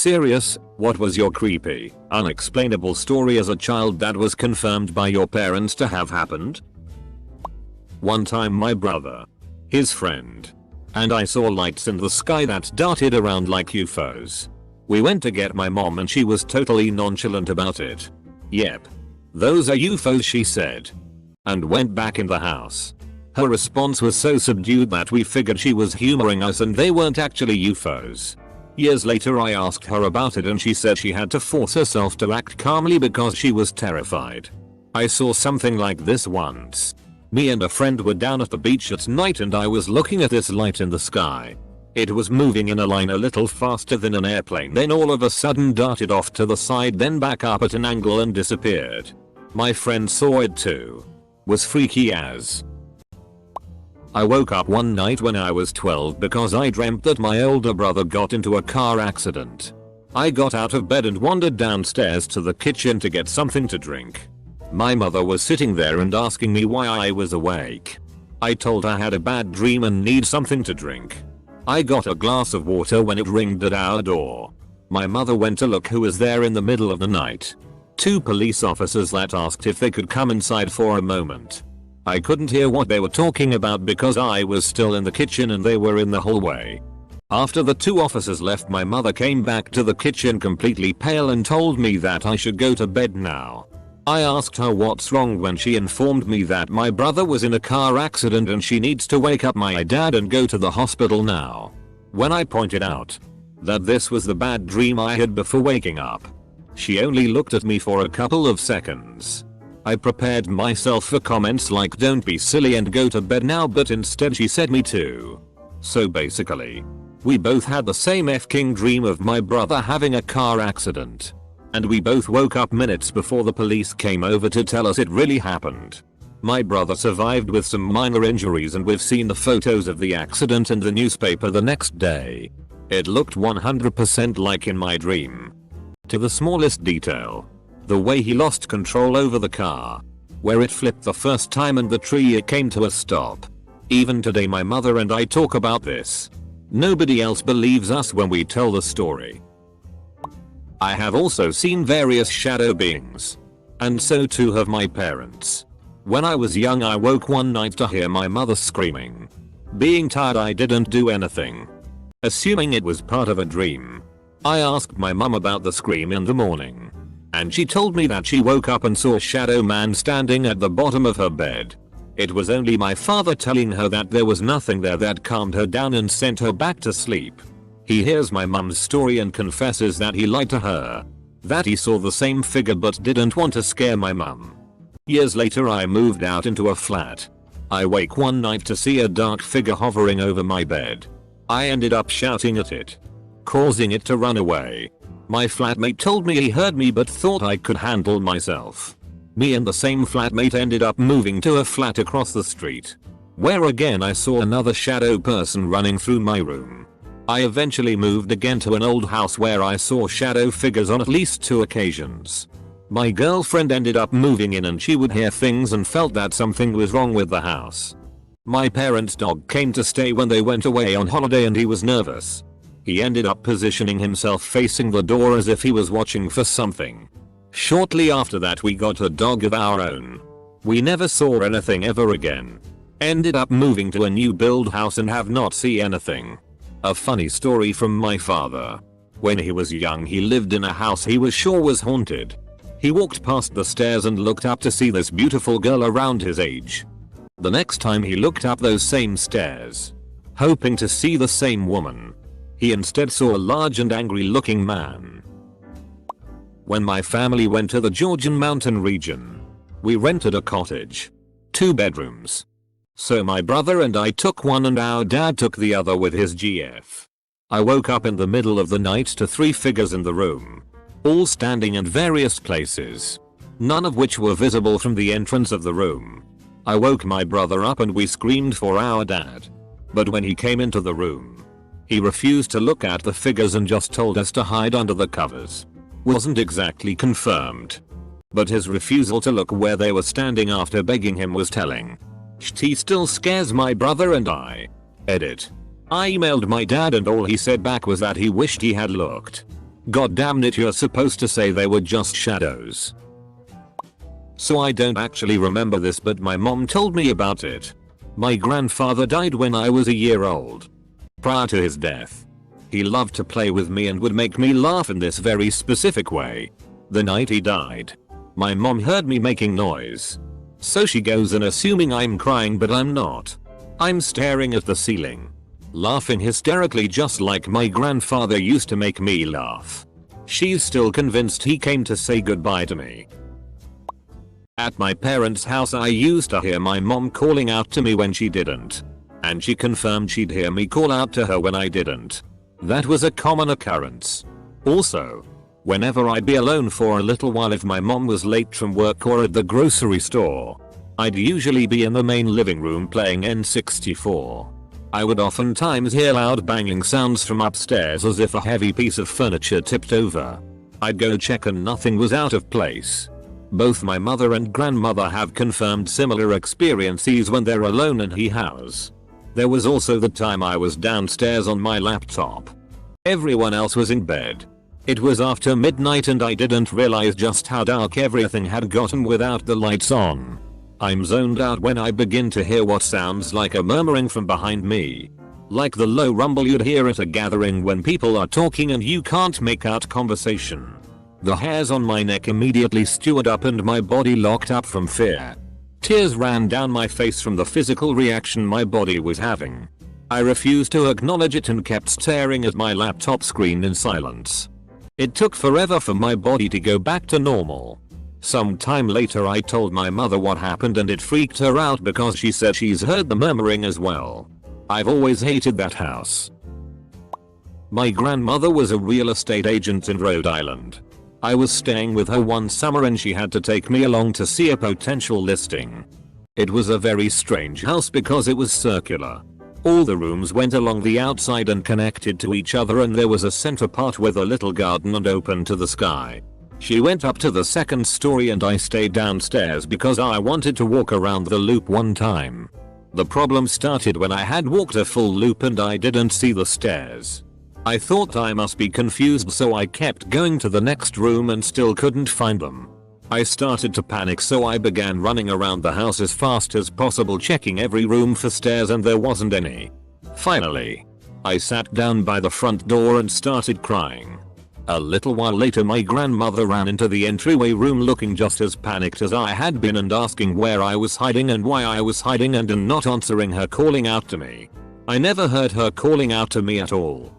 serious? What was your creepy, unexplainable story as a child that was confirmed by your parents to have happened? One time my brother, his friend, and I saw lights in the sky that darted around like UFOs. We went to get my mom and she was totally nonchalant about it. Yep. Those are UFOs, she said. And went back in the house. Her response was so subdued that we figured she was humoring us and they weren't actually UFOs. Years later I asked her about it and she said she had to force herself to act calmly because she was terrified. I saw something like this once. Me and a friend were down at the beach at night and I was looking at this light in the sky. It was moving in a line a little faster than an airplane, then all of a sudden darted off to the side, then back up at an angle and disappeared. My friend saw it too. Was freaky as. I woke up one night when I was 12 because I dreamt that my older brother got into a car accident. I got out of bed and wandered downstairs to the kitchen to get something to drink. My mother was sitting there and asking me why I was awake. I told her I had a bad dream and need something to drink. I got a glass of water when it ringed at our door. My mother went to look who was there in the middle of the night. 2 police officers that asked if they could come inside for a moment. I couldn't hear what they were talking about because I was still in the kitchen and they were in the hallway. After the 2 officers left, my mother came back to the kitchen completely pale and told me that I should go to bed now. I asked her what's wrong when she informed me that my brother was in a car accident and she needs to wake up my dad and go to the hospital now. When I pointed out that this was the bad dream I had before waking up, she only looked at me for a couple of seconds. I prepared myself for comments like don't be silly and go to bed now, but instead she said me too. So basically, we both had the same f-king dream of my brother having a car accident. And we both woke up minutes before the police came over to tell us it really happened. My brother survived with some minor injuries and we've seen the photos of the accident in the newspaper the next day. It looked 100% like in my dream. To the smallest detail. The way he lost control over the car. Where it flipped the first time and the tree it came to a stop. Even today my mother and I talk about this. Nobody else believes us when we tell the story. I have also seen various shadow beings. And so too have my parents. When I was young I woke one night to hear my mother screaming. Being tired I didn't do anything. Assuming it was part of a dream. I asked my mum about the scream in the morning. And she told me that she woke up and saw a shadow man standing at the bottom of her bed. It was only my father telling her that there was nothing there that calmed her down and sent her back to sleep. He hears my mum's story and confesses that he lied to her. That he saw the same figure but didn't want to scare my mum. Years later I moved out into a flat. I wake one night to see a dark figure hovering over my bed. I ended up shouting at it, causing it to run away. My flatmate told me he heard me but thought I could handle myself. Me and the same flatmate ended up moving to a flat across the street, where again I saw another shadow person running through my room. I eventually moved again to an old house where I saw shadow figures on at least 2 occasions. My girlfriend ended up moving in and she would hear things and felt that something was wrong with the house. My parents' dog came to stay when they went away on holiday and he was nervous. He ended up positioning himself facing the door as if he was watching for something. Shortly after that we got a dog of our own. We never saw anything ever again. Ended up moving to a new build house and have not seen anything. A funny story from my father. When he was young he lived in a house he was sure was haunted. He walked past the stairs and looked up to see this beautiful girl around his age. The next time he looked up those same stairs, hoping to see the same woman, he instead saw a large and angry looking man. When my family went to the Georgian mountain region, we rented a cottage. 2 bedrooms. So my brother and I took one and our dad took the other with his GF. I woke up in the middle of the night to 3 figures in the room. All standing in various places. None of which were visible from the entrance of the room. I woke my brother up and we screamed for our dad. But when he came into the room, he refused to look at the figures and just told us to hide under the covers. Wasn't exactly confirmed. But his refusal to look where they were standing after begging him was telling. He still scares my brother and I. Edit. I emailed my dad and all he said back was that he wished he had looked. God damn it, you're supposed to say they were just shadows. So I don't actually remember this, but my mom told me about it. My grandfather died when I was a year old. Prior to his death, he loved to play with me and would make me laugh in this very specific way. The night he died, my mom heard me making noise. So she goes in assuming I'm crying, but I'm not. I'm staring at the ceiling, laughing hysterically just like my grandfather used to make me laugh. She's still convinced he came to say goodbye to me. At my parents' house I used to hear my mom calling out to me when she didn't. And she confirmed she'd hear me call out to her when I didn't. That was a common occurrence. Also, whenever I'd be alone for a little while if my mom was late from work or at the grocery store, I'd usually be in the main living room playing N64. I would oftentimes hear loud banging sounds from upstairs as if a heavy piece of furniture tipped over. I'd go check and nothing was out of place. Both my mother and grandmother have confirmed similar experiences when they're alone in the house. There was also the time I was downstairs on my laptop. Everyone else was in bed. It was after midnight and I didn't realize just how dark everything had gotten without the lights on. I'm zoned out when I begin to hear what sounds like a murmuring from behind me. Like the low rumble you'd hear at a gathering when people are talking and you can't make out conversation. The hairs on my neck immediately stood up and my body locked up from fear. Tears ran down my face from the physical reaction my body was having. I refused to acknowledge it and kept staring at my laptop screen in silence. It took forever for my body to go back to normal. Some time later I told my mother what happened and it freaked her out because she said she's heard the murmuring as well. I've always hated that house. My grandmother was a real estate agent in Rhode Island. I was staying with her one summer and she had to take me along to see a potential listing. It was a very strange house because it was circular. All the rooms went along the outside and connected to each other and there was a center part with a little garden and open to the sky. She went up to the second story and I stayed downstairs because I wanted to walk around the loop one time. The problem started when I had walked a full loop and I didn't see the stairs. I thought I must be confused, so I kept going to the next room and still couldn't find them. I started to panic, so I began running around the house as fast as possible, checking every room for stairs and there wasn't any. Finally, I sat down by the front door and started crying. A little while later my grandmother ran into the entryway room looking just as panicked as I had been and asking where I was hiding and why I was hiding and not answering her calling out to me. I never heard her calling out to me at all.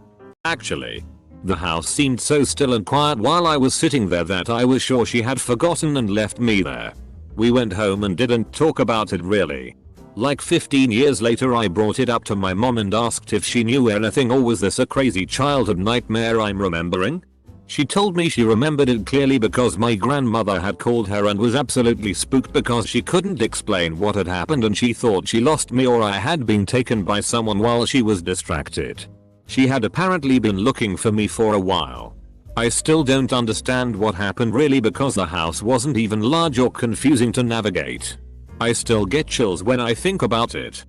Actually, the house seemed so still and quiet while I was sitting there that I was sure she had forgotten and left me there. We went home and didn't talk about it really. Like 15 years later I brought it up to my mom and asked if she knew anything, or was this a crazy childhood nightmare I'm remembering? She told me she remembered it clearly because my grandmother had called her and was absolutely spooked because she couldn't explain what had happened and she thought she lost me or I had been taken by someone while she was distracted. She had apparently been looking for me for a while. I still don't understand what happened really because the house wasn't even large or confusing to navigate. I still get chills when I think about it.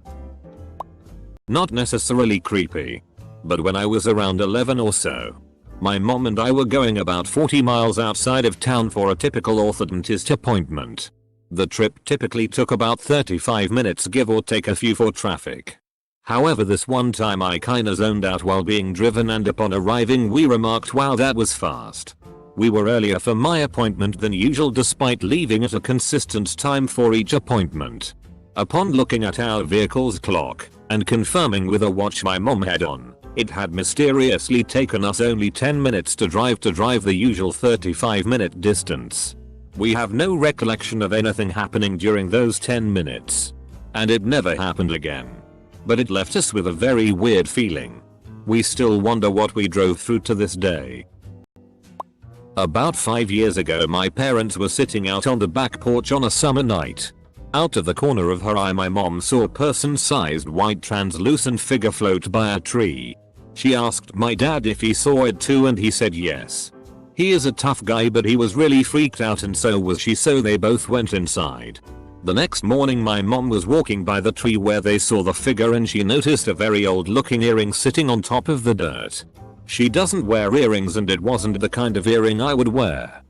Not necessarily creepy, but when I was around 11 or so, my mom and I were going about 40 miles outside of town for a typical orthodontist appointment. The trip typically took about 35 minutes, give or take a few for traffic. However, this one time I kinda zoned out while being driven and upon arriving we remarked, wow, that was fast. We were earlier for my appointment than usual despite leaving at a consistent time for each appointment. Upon looking at our vehicle's clock and confirming with a watch my mom had on, it had mysteriously taken us only 10 minutes to drive the usual 35-minute distance. We have no recollection of anything happening during those 10 minutes. And it never happened again. But it left us with a very weird feeling. We still wonder what we drove through to this day. About 5 years ago my parents were sitting out on the back porch on a summer night. Out of the corner of her eye my mom saw a person-sized white translucent figure float by a tree. She asked my dad if he saw it too and he said yes. He is a tough guy but he was really freaked out and so was she, so they both went inside. The next morning my mom was walking by the tree where they saw the figure and she noticed a very old looking earring sitting on top of the dirt. She doesn't wear earrings and it wasn't the kind of earring I would wear.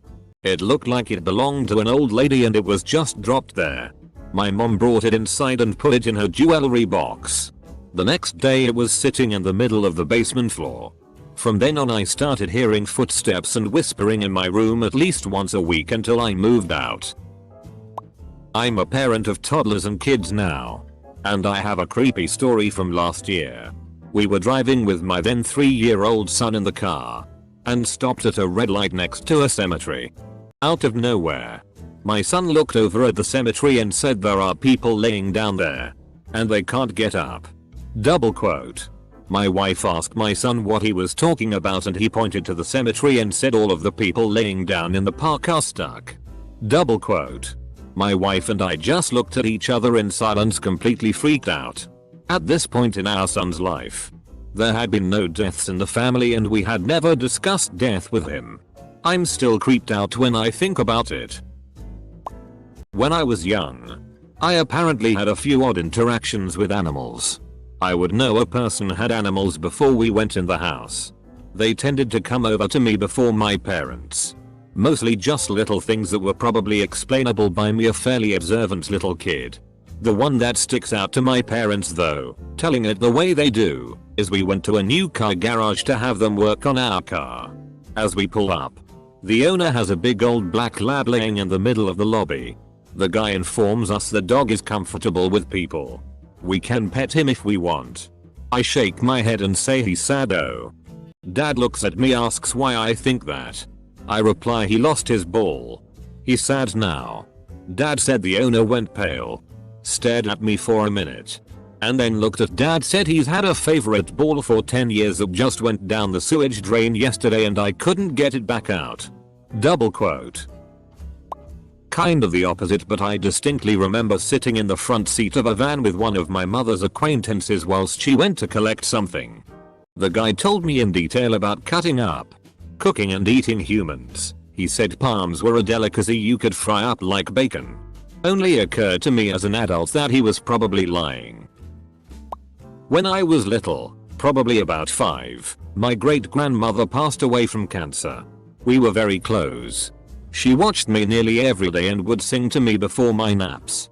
It looked like it belonged to an old lady and it was just dropped there. My mom brought it inside and put it in her jewelry box. The next day it was sitting in the middle of the basement floor. From then on I started hearing footsteps and whispering in my room at least once a week until I moved out. I'm a parent of toddlers and kids now. And I have a creepy story from last year. We were driving with my then 3-year-old son in the car. And stopped at a red light next to a cemetery. Out of nowhere, my son looked over at the cemetery and said there are people laying down there. And they can't get up. Double quote. My wife asked my son what he was talking about and he pointed to the cemetery and said all of the people laying down in the park are stuck. Double quote. My wife and I just looked at each other in silence, completely freaked out. At this point in our son's life, there had been no deaths in the family and we had never discussed death with him. I'm still creeped out when I think about it. When I was young, I apparently had a few odd interactions with animals. I would know a person had animals before we went in the house. They tended to come over to me before my parents. Mostly just little things that were probably explainable by me, a fairly observant little kid. The one that sticks out to my parents though, telling it the way they do, is we went to a new car garage to have them work on our car. As we pull up, the owner has a big old black lab laying in the middle of the lobby. The guy informs us the dog is comfortable with people. We can pet him if we want. I shake my head and say he's sado. Dad looks at me, asks why I think that. I reply he lost his ball. He's sad now. Dad said the owner went pale. Stared at me for a minute. And then looked at Dad, said he's had a favorite ball for 10 years that just went down the sewage drain yesterday and I couldn't get it back out. Double quote. Kind of the opposite, but I distinctly remember sitting in the front seat of a van with one of my mother's acquaintances whilst she went to collect something. The guy told me in detail about cutting up, cooking and eating humans. He said palms were a delicacy you could fry up like bacon. Only occurred to me as an adult that he was probably lying. When I was little, probably about 5, my great-grandmother passed away from cancer. We were very close. She watched me nearly every day and would sing to me before my naps.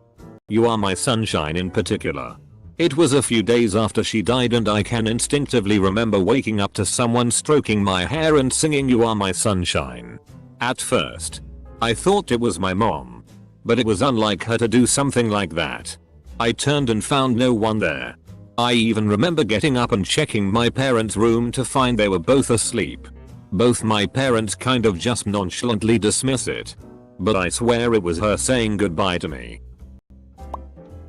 You Are My Sunshine in particular. It was a few days after she died and I can instinctively remember waking up to someone stroking my hair and singing You Are My Sunshine. At first, I thought it was my mom. But it was unlike her to do something like that. I turned and found no one there. I even remember getting up and checking my parents' room to find they were both asleep. Both my parents kind of just nonchalantly dismiss it. But I swear it was her saying goodbye to me.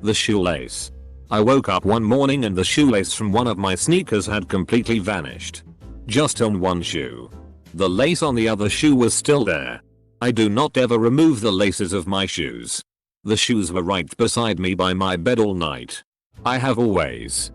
The shoelace. I woke up one morning and the shoelace from one of my sneakers had completely vanished. Just on one shoe. The lace on the other shoe was still there. I do not ever remove the laces of my shoes. The shoes were right beside me by my bed all night. I have always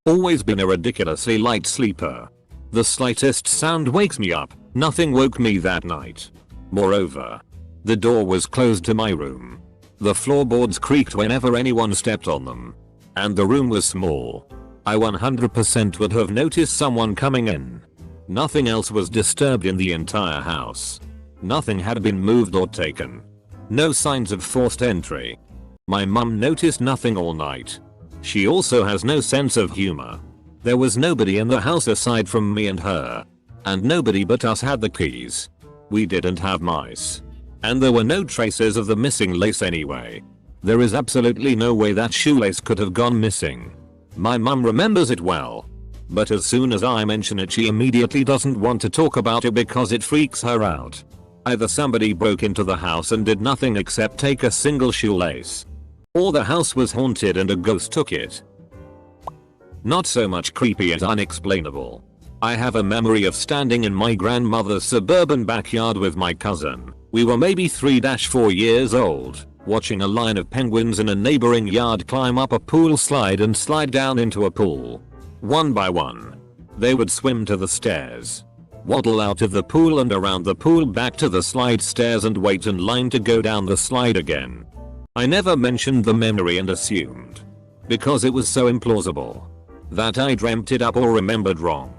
been a ridiculously light sleeper. The slightest sound wakes me up. Nothing woke me that night. Moreover, the door was closed to my room. The floorboards creaked whenever anyone stepped on them. And the room was small. I 100% would have noticed someone coming in. Nothing else was disturbed in the entire house. Nothing had been moved or taken. No signs of forced entry. My mum noticed nothing all night. She also has no sense of humor. There was nobody in the house aside from me and her. And nobody but us had the keys. We didn't have mice. And there were no traces of the missing lace anyway. There is absolutely no way that shoelace could have gone missing. My mum remembers it well. But as soon as I mention it she immediately doesn't want to talk about it because it freaks her out. Either somebody broke into the house and did nothing except take a single shoelace. Or the house was haunted and a ghost took it. Not so much creepy as unexplainable. I have a memory of standing in my grandmother's suburban backyard with my cousin. We were maybe 3-4 years old, watching a line of penguins in a neighboring yard climb up a pool slide and slide down into a pool. One by one. They would swim to the stairs, waddle out of the pool and around the pool back to the slide stairs and wait in line to go down the slide again. I never mentioned the memory and assumed, because it was so implausible, that I dreamt it up or remembered wrong.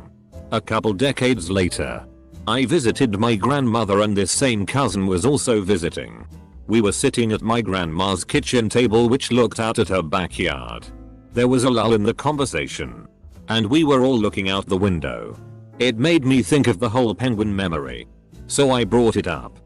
A couple decades later, I visited my grandmother and this same cousin was also visiting. We were sitting at my grandma's kitchen table which looked out at her backyard. There was a lull in the conversation, and we were all looking out the window. It made me think of the whole penguin memory, so I brought it up.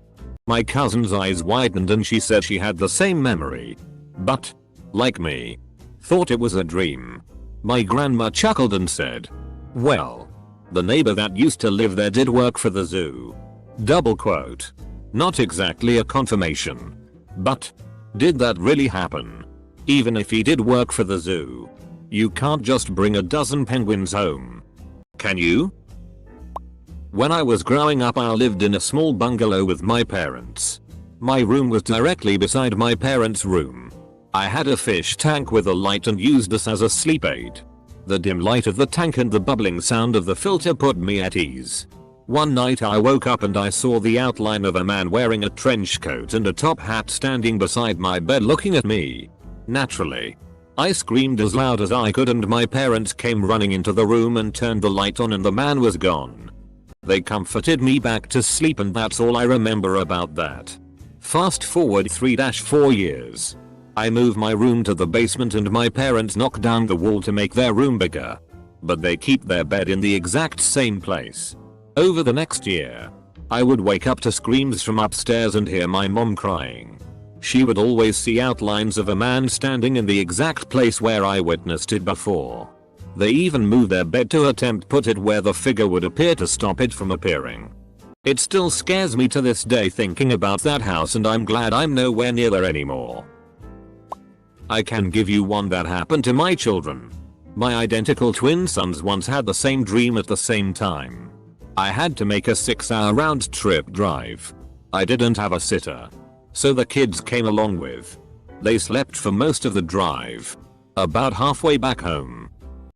My cousin's eyes widened and she said she had the same memory, but, like me, thought it was a dream. My grandma chuckled and said, "Well, the neighbor that used to live there did work for the zoo." Double quote. Not exactly a confirmation, but did that really happen? Even if he did work for the zoo, you can't just bring a dozen penguins home. Can you? When I was growing up, I lived in a small bungalow with my parents. My room was directly beside my parents' room. I had a fish tank with a light and used this as a sleep aid. The dim light of the tank and the bubbling sound of the filter put me at ease. One night I woke up and I saw the outline of a man wearing a trench coat and a top hat standing beside my bed looking at me. Naturally, I screamed as loud as I could and my parents came running into the room and turned the light on and the man was gone. They comforted me back to sleep and that's all I remember about that. Fast forward 3-4 years. I moved my room to the basement and my parents knocked down the wall to make their room bigger. But they keep their bed in the exact same place. Over the next year, I would wake up to screams from upstairs and hear my mom crying. She would always see outlines of a man standing in the exact place where I witnessed it before. They even moved their bed to attempt put it where the figure would appear to stop it from appearing. It still scares me to this day thinking about that house and I'm glad I'm nowhere near there anymore. I can give you one that happened to my children. My identical twin sons once had the same dream at the same time. I had to make a 6-hour round trip drive. I didn't have a sitter, so the kids came along with. They slept for most of the drive. About halfway back home,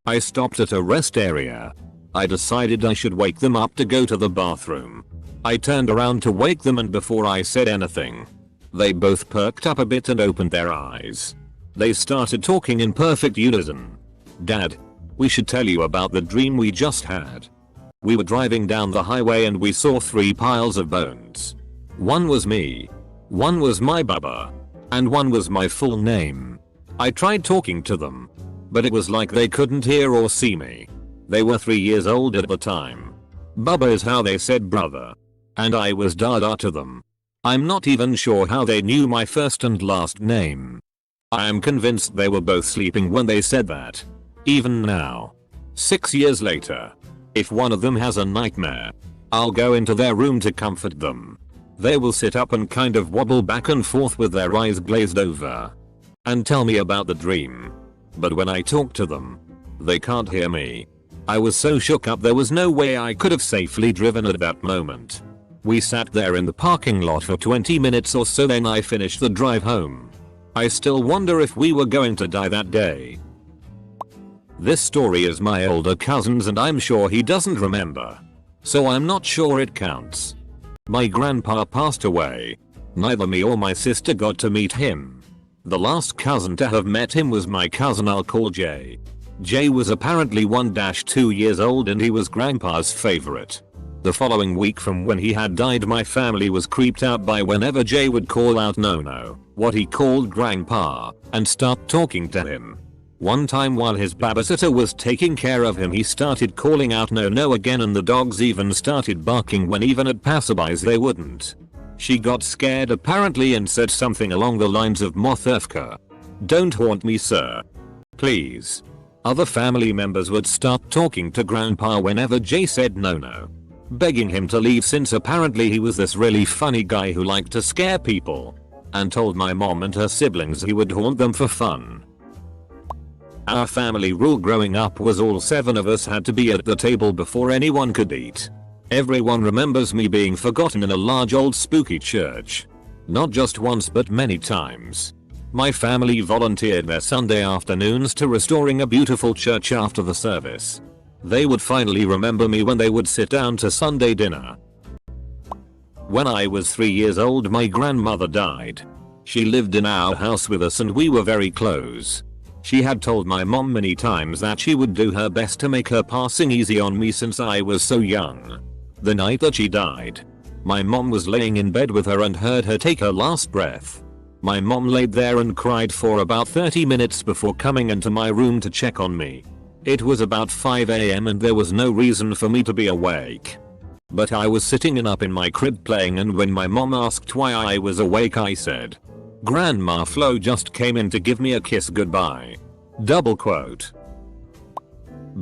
I stopped at a rest area. I decided I should wake them up to go to the bathroom. I turned around to wake them and before I said anything, they both perked up a bit and opened their eyes. They started talking in perfect unison. "Dad, we should tell you about the dream we just had. We were driving down the highway and we saw 3 piles of bones. One was me, one was my baba, and one was my full name. I tried talking to them, but it was like they couldn't hear or see me. They were 3 years old at the time. Baba is how they said brother, and I was Dada to them. I'm not even sure how they knew my first and last name. I am convinced they were both sleeping when they said that. Even now, 6 years later, if one of them has a nightmare, I'll go into their room to comfort them. They will sit up and kind of wobble back and forth with their eyes glazed over and tell me about the dream. But when I talk to them, they can't hear me. I was so shook up there was no way I could have safely driven at that moment. We sat there in the parking lot for 20 minutes or so, then I finished the drive home. I still wonder if we were going to die that day. This story is my older cousin's and I'm sure he doesn't remember, so I'm not sure it counts. My grandpa passed away. Neither me or my sister got to meet him. The last cousin to have met him was my cousin I'll call Jay. Jay was apparently 1-2 years old and he was grandpa's favorite. The following week from when he had died, my family was creeped out by whenever Jay would call out no, what he called grandpa, and start talking to him. One time while his babysitter was taking care of him, he started calling out no again and the dogs even started barking when even at passerbys they wouldn't. She got scared apparently and said something along the lines of Mothefka. "Don't haunt me, sir. Please." Other family members would start talking to grandpa whenever Jay said no, begging him to leave since apparently he was this really funny guy who liked to scare people, and told my mom and her siblings he would haunt them for fun. Our family rule growing up was all 7 of us had to be at the table before anyone could eat. Everyone remembers me being forgotten in a large old spooky church. Not just once but many times. My family volunteered their Sunday afternoons to restoring a beautiful church after the service. They would finally remember me when they would sit down to Sunday dinner. When I was 3 years old, my grandmother died. She lived in our house with us and we were very close. She had told my mom many times that she would do her best to make her passing easy on me since I was so young. The night that she died, my mom was laying in bed with her and heard her take her last breath. My mom laid there and cried for about 30 minutes before coming into my room to check on me. It was about 5 AM and there was no reason for me to be awake. But I was sitting up in my crib playing, and when my mom asked why I was awake, I said, "Grandma Flo just came in to give me a kiss goodbye." Double quote.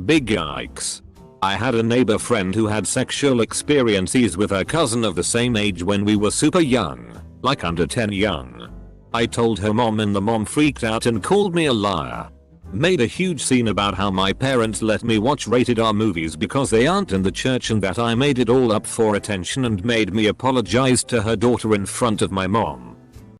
Big yikes. I had a neighbor friend who had sexual experiences with her cousin of the same age when we were super young, like under 10 young. I told her mom and the mom freaked out and called me a liar. Made a huge scene about how my parents let me watch rated R movies because they aren't in the church and that I made it all up for attention, and made me apologize to her daughter in front of my mom.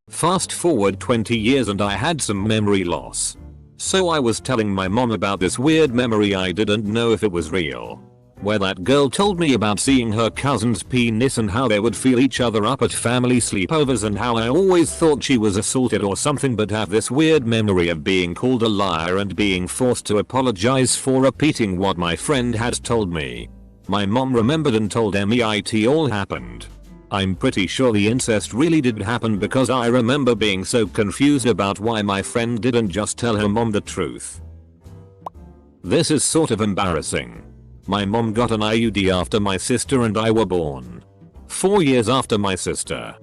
Fast forward 20 years and I had some memory loss. So I was telling my mom about this weird memory I didn't know if it was real, where that girl told me about seeing her cousin's penis and how they would feel each other up at family sleepovers, and how I always thought she was assaulted or something, but have this weird memory of being called a liar and being forced to apologize for repeating what my friend had told me. My mom remembered and told me it all happened. I'm pretty sure the incest really did happen because I remember being so confused about why my friend didn't just tell her mom the truth. This is sort of embarrassing. My mom got an IUD after my sister and I were born. 4 years after my sister.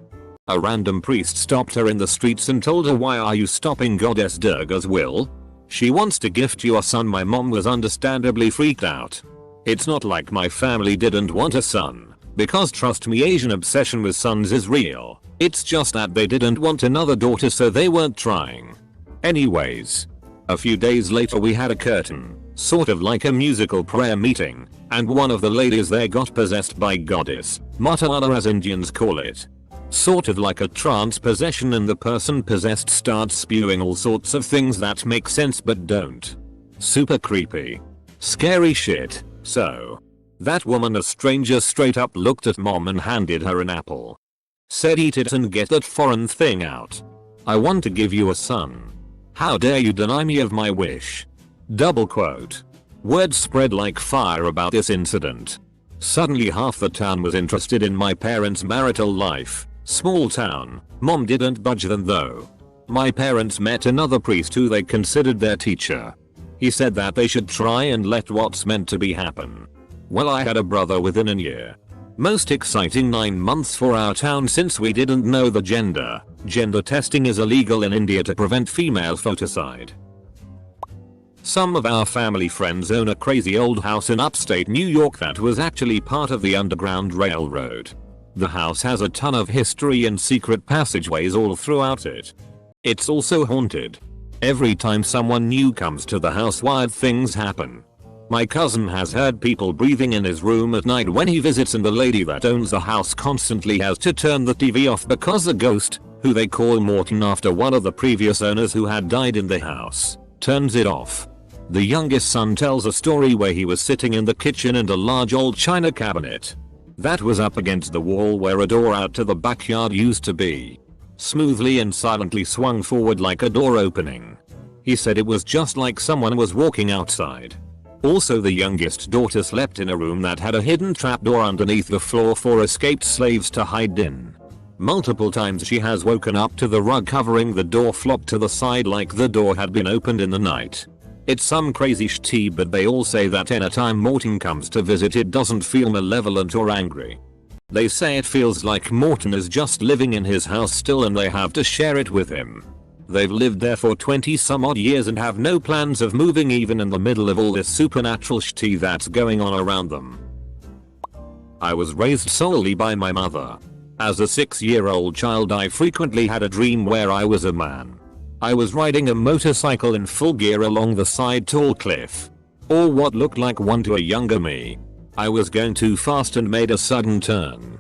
A random priest stopped her in the streets and told her, "Why are you stopping Goddess Durga's will? She wants to gift you a son." My mom was understandably freaked out. It's not like my family didn't want a son, because trust me, Asian obsession with sons is real. It's just that they didn't want another daughter, so they weren't trying. Anyways, a few days later we had a curtain, sort of like a musical prayer meeting, and one of the ladies there got possessed by Goddess Matana, as Indians call it. Sort of like a trance possession, and the person possessed starts spewing all sorts of things that make sense but don't. Super creepy. Scary shit. So, that woman, a stranger, straight up looked at mom and handed her an apple. Said, "Eat it and get that foreign thing out. I want to give you a son. How dare you deny me of my wish?" Double quote. Word spread like fire about this incident. Suddenly half the town was interested in my parents' marital life. Small town. Mom didn't budge then though. My parents met another priest who they considered their teacher. He said that they should try and let what's meant to be happen. Well, I had a brother within a year. Most exciting 9 months for our town since we didn't know the gender. Gender testing is illegal in India to prevent female foeticide. Some of our family friends own a crazy old house in upstate New York that was actually part of the Underground Railroad. The house has a ton of history and secret passageways all throughout it. It's also haunted. Every time someone new comes to the house, wild things happen. My cousin has heard people breathing in his room at night when he visits, and the lady that owns the house constantly has to turn the TV off because the ghost, who they call Morton after one of the previous owners who had died in the house, turns it off. The youngest son tells a story where he was sitting in the kitchen and a large old china cabinet that was up against the wall where a door out to the backyard used to be, smoothly and silently swung forward like a door opening. He said it was just like someone was walking outside. Also, the youngest daughter slept in a room that had a hidden trapdoor underneath the floor for escaped slaves to hide in. Multiple times she has woken up to the rug covering the door flopped to the side like the door had been opened in the night. It's some crazy shit, but they all say that anytime Morton comes to visit, it doesn't feel malevolent or angry. They say it feels like Morton is just living in his house still and they have to share it with him. They've lived there for 20 some odd years and have no plans of moving even in the middle of all this supernatural shit that's going on around them. I was raised solely by my mother. As a 6-year-old child, I frequently had a dream where I was a man. I was riding a motorcycle in full gear along the side tall cliff, or what looked like one to a younger me. I was going too fast and made a sudden turn.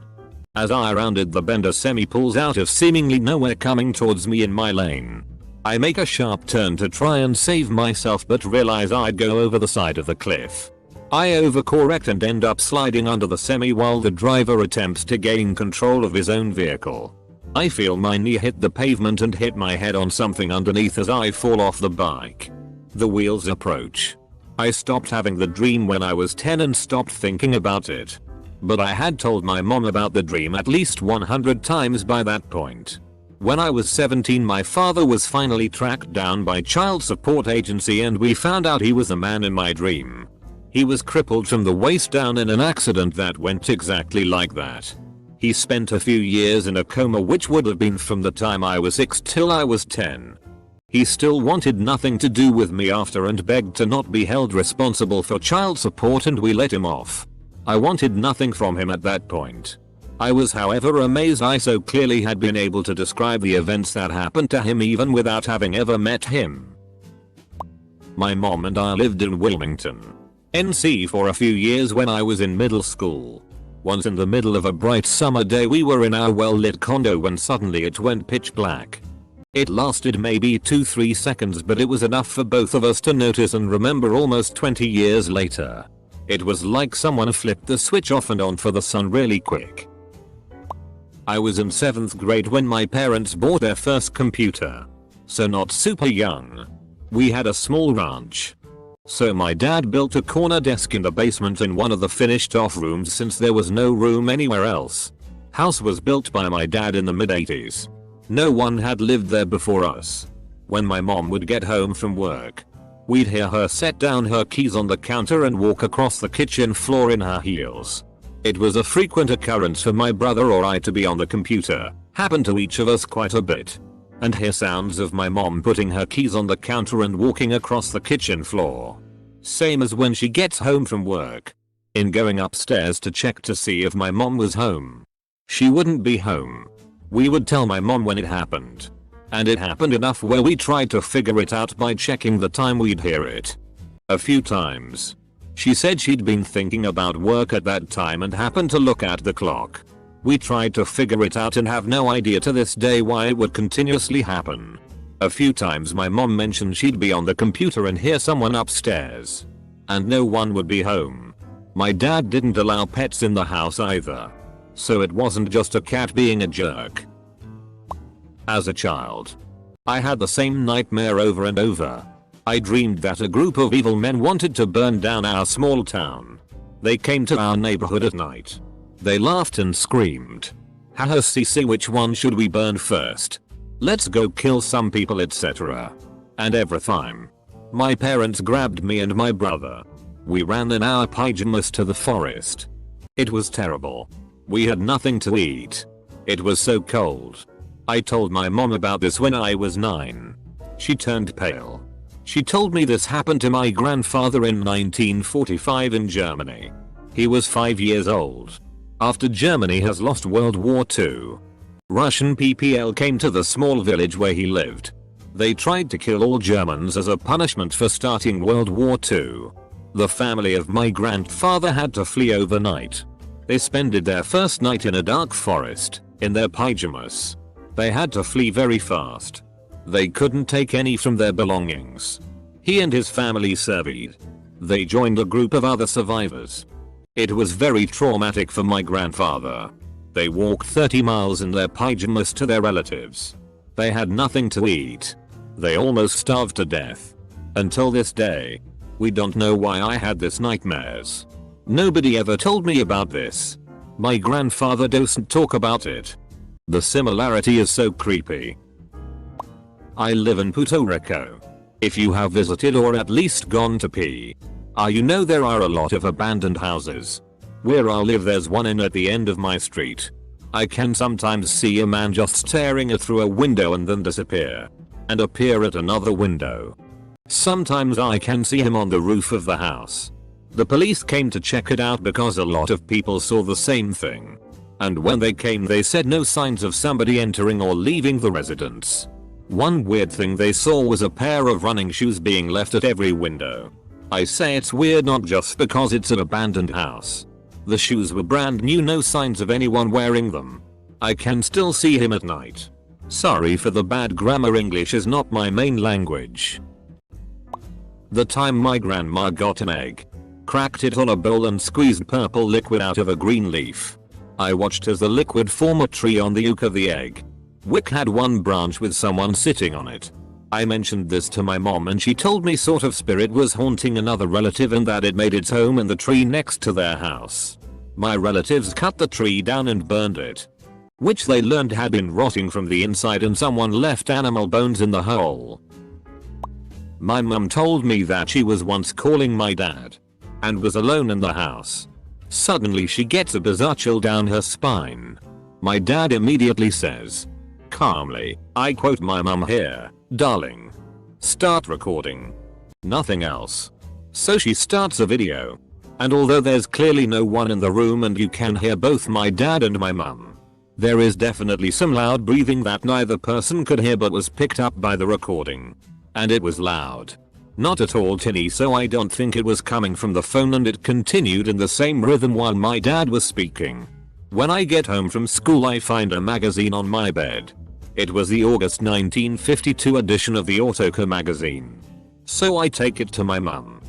As I rounded the bend, a semi pulls out of seemingly nowhere coming towards me in my lane. I make a sharp turn to try and save myself but realize I'd go over the side of the cliff. I overcorrect and end up sliding under the semi while the driver attempts to gain control of his own vehicle. I feel my knee hit the pavement and hit my head on something underneath as I fall off the bike. The wheels approach. I stopped having the dream when I was 10 and stopped thinking about it. But I had told my mom about the dream at least 100 times by that point. When I was 17, my father was finally tracked down by child support agency and we found out he was the man in my dream. He was crippled from the waist down in an accident that went exactly like that. He spent a few years in a coma, which would have been from the time I was 6 till I was 10. He still wanted nothing to do with me after and begged to not be held responsible for child support, and we let him off. I wanted nothing from him at that point. I was however amazed I so clearly had been able to describe the events that happened to him even without having ever met him. My mom and I lived in Wilmington, NC for a few years when I was in middle school. Once in the middle of a bright summer day we were in our well-lit condo when suddenly it went pitch black. It lasted maybe 2-3 seconds, but it was enough for both of us to notice and remember almost 20 years later. It was like someone flipped the switch off and on for the sun really quick. I was in 7th grade when my parents bought their first computer. So not super young. We had a small ranch. So my dad built a corner desk in the basement in one of the finished off rooms since there was no room anywhere else. House was built by my dad in the mid-80s. No one had lived there before us. When my mom would get home from work, we'd hear her set down her keys on the counter and walk across the kitchen floor in her heels. It was a frequent occurrence for my brother or I to be on the computer, happened to each of us quite a bit, and hear sounds of my mom putting her keys on the counter and walking across the kitchen floor. Same as when she gets home from work. In going upstairs to check to see if my mom was home. She wouldn't be home. We would tell my mom when it happened. And it happened enough where we tried to figure it out by checking the time we'd hear it. A few times. She said she'd been thinking about work at that time and happened to look at the clock. We tried to figure it out and have no idea to this day why it would continuously happen. A few times my mom mentioned she'd be on the computer and hear someone upstairs. And no one would be home. My dad didn't allow pets in the house either. So it wasn't just a cat being a jerk. As a child, I had the same nightmare over and over. I dreamed that a group of evil men wanted to burn down our small town. They came to our neighborhood at night. They laughed and screamed. Haha, see which one should we burn first? Let's go kill some people, etc. And every time, my parents grabbed me and my brother. We ran in our pajamas to the forest. It was terrible. We had nothing to eat. It was so cold. I told my mom about this when I was 9. She turned pale. She told me this happened to my grandfather in 1945 in Germany. He was 5 years old. After Germany has lost World War II, Russian PPL came to the small village where he lived. They tried to kill all Germans as a punishment for starting World War II. The family of my grandfather had to flee overnight. They spent their first night in a dark forest, in their pajamas. They had to flee very fast. They couldn't take any from their belongings. He and his family surveyed. They joined a group of other survivors. It was very traumatic for my grandfather. They walked 30 miles in their pajamas to their relatives. They had nothing to eat. They almost starved to death. Until this day, we don't know why I had these nightmares. Nobody ever told me about this. My grandfather doesn't talk about it. The similarity is so creepy. I live in Puerto Rico. If you have visited or at least gone to PRI, you know there are a lot of abandoned houses. Where I live there's one in at the end of my street. I can sometimes see a man just staring through a window and then disappear. And appear at another window. Sometimes I can see him on the roof of the house. The police came to check it out because a lot of people saw the same thing. And when they came they said no signs of somebody entering or leaving the residence. One weird thing they saw was a pair of running shoes being left at every window. I say it's weird not just because it's an abandoned house. The shoes were brand new, no signs of anyone wearing them. I can still see him at night. Sorry for the bad grammar, English is not my main language. The time my grandma got an egg, cracked it on a bowl and squeezed purple liquid out of a green leaf. I watched as the liquid formed a tree on the yolk of the egg. Wick had one branch with someone sitting on it. I mentioned this to my mom and she told me sort of spirit was haunting another relative and that it made its home in the tree next to their house. My relatives cut the tree down and burned it, which they learned had been rotting from the inside and someone left animal bones in the hole. My mum told me that she was once calling my dad and was alone in the house. Suddenly she gets a bizarre chill down her spine. My dad immediately says, calmly, I quote my mum here, darling, start recording. Nothing else. So she starts a video. And although there's clearly no one in the room and you can hear both my dad and my mum, there is definitely some loud breathing that neither person could hear but was picked up by the recording. And it was loud. Not at all tinny, so I don't think it was coming from the phone, and it continued in the same rhythm while my dad was speaking. When I get home from school I find a magazine on my bed. It was the August 1952 edition of the Autocar magazine. So I take it to my mum.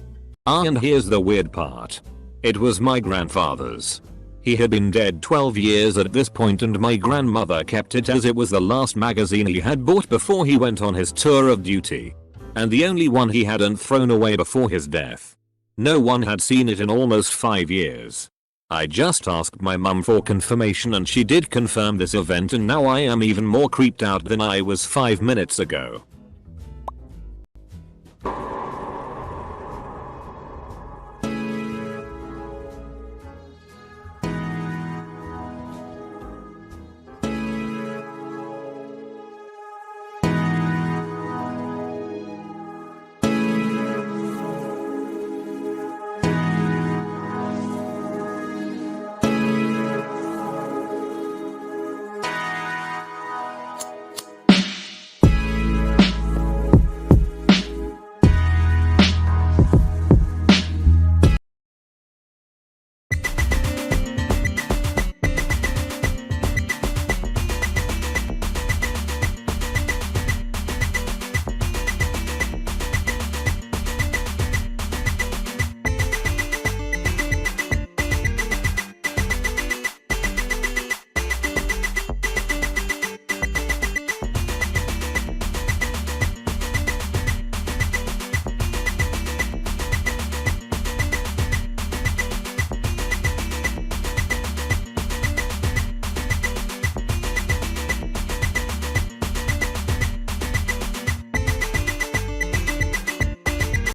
And here's the weird part. It was my grandfather's. He had been dead 12 years at this point and my grandmother kept it as it was the last magazine he had bought before he went on his tour of duty. And the only one he hadn't thrown away before his death. No one had seen it in almost 5 years. I just asked my mum for confirmation and she did confirm this event, and now I am even more creeped out than I was 5 minutes ago.